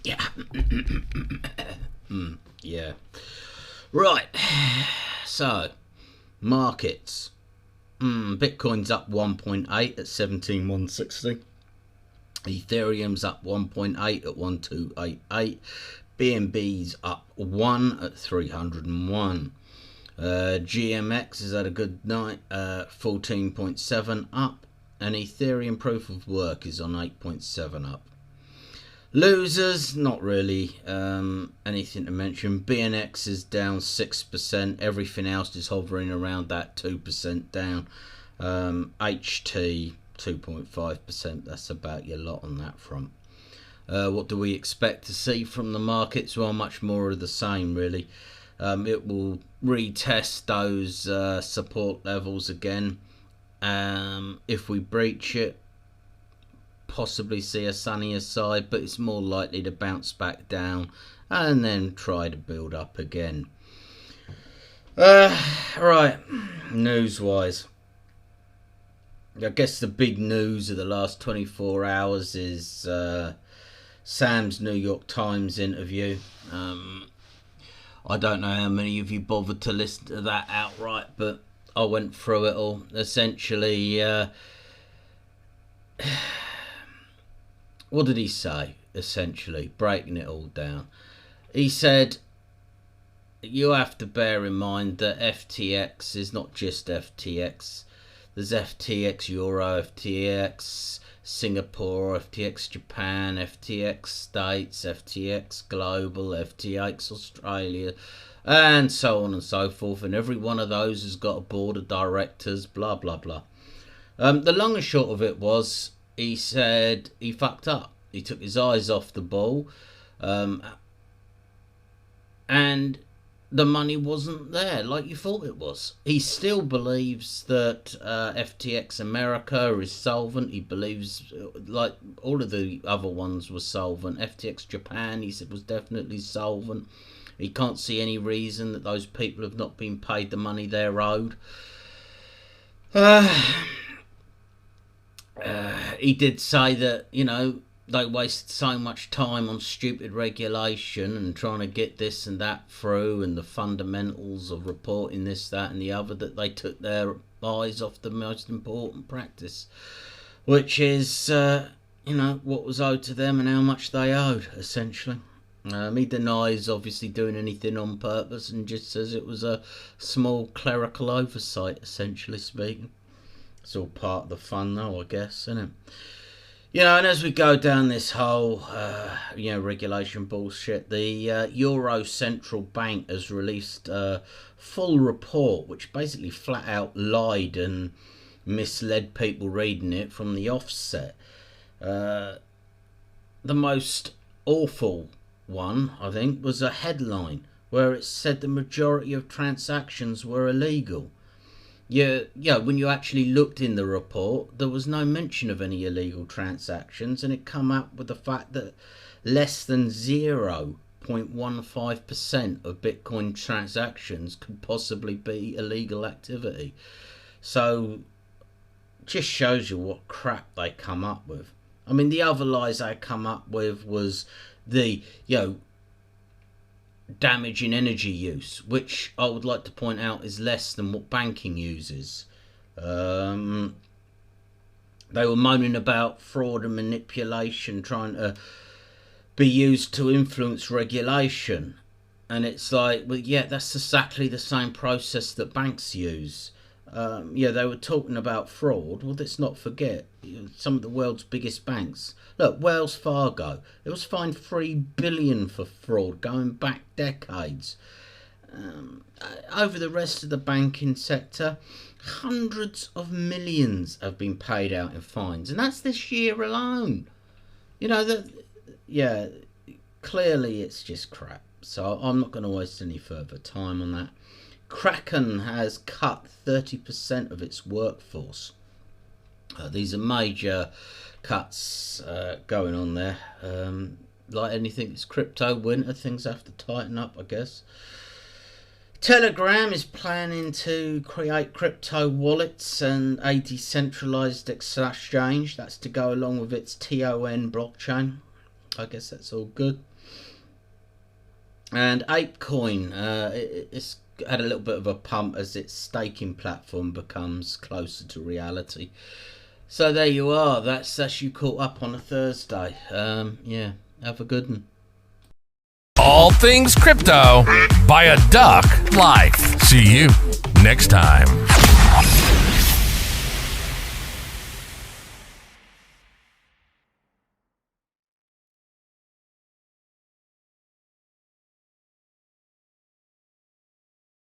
Yeah. Yeah. Right. So, markets. Bitcoin's up 1.8 at 17,160. Ethereum's up 1.8 at 1288. BNB's up 1 at 301. GMX has had a good night, 14.7 up, and Ethereum proof of work is on 8.7 up. Losers, not really anything to mention. BNX is down 6%. Everything else is hovering around that 2% down. HT 2.5%. That's about your lot on that front. What do we expect to see from the markets? Well, much more of the same, really. It will retest those support levels again. If we breach it, possibly see a sunnier side, but it's more likely to bounce back down and then try to build up again. Right, news-wise, I guess the big news of the last 24 hours is Sam's New York Times interview. I don't know how many of you bothered to listen to that outright, but I went through it all. Essentially, what did he say? Essentially, breaking it all down. He said, you have to bear in mind that FTX is not just FTX. There's FTX Euro, FTX Singapore, FTX Japan, FTX States, FTX Global, FTX Australia, and so on and so forth. And every one of those has got a board of directors, blah, blah, blah. The long and short of it was, he said he fucked up. He took his eyes off the ball. And the money wasn't there like you thought it was. He still believes that FTX America is solvent. He believes, like all of the other ones were solvent. FTX Japan, he said, was definitely solvent. He can't see any reason that those people have not been paid the money they're owed. He did say that, you know, they wasted so much time on stupid regulation and trying to get this and that through and the fundamentals of reporting this, that and the other, that they took their eyes off the most important practice, which is, you know, what was owed to them and how much they owed, essentially. He denies obviously doing anything on purpose and just says it was a small clerical oversight, essentially speaking. It's all part of the fun though, I guess, isn't it? You know, and as we go down this whole, regulation bullshit, the Euro Central Bank has released a full report which basically flat out lied and misled people reading it from the offset. The most awful one, I think, was a headline where it said the majority of transactions were illegal. Yeah, when you actually looked in the report, there was no mention of any illegal transactions, and it come up with the fact that less than 0.15% of Bitcoin transactions could possibly be illegal activity. So, just shows you what crap they come up with. I mean, the other lies they come up with was the, damage in energy use, which I would like to point out is less than what banking uses. They were moaning about fraud and manipulation trying to be used to influence regulation, and it's like, well, yeah, that's exactly the same process that banks use. They were talking about fraud. Well, let's not forget some of the world's biggest banks. Look, Wells Fargo, it was fined $3 billion for fraud going back decades. Over the rest of the banking sector, hundreds of millions have been paid out in fines, and that's this year alone. Clearly it's just crap. So I'm not going to waste any further time on that. Kraken has cut 30% of its workforce. These are major cuts going on there. Like anything that's crypto winter, things have to tighten up, I guess. Telegram is planning to create crypto wallets and a decentralized exchange. That's to go along with its TON blockchain. I guess that's all good. And apecoin, it's had a little bit of a pump as its staking platform becomes closer to reality. So there you are. That's you caught up on a Thursday. Yeah, have a good one. All things crypto by a duck life. See you next time.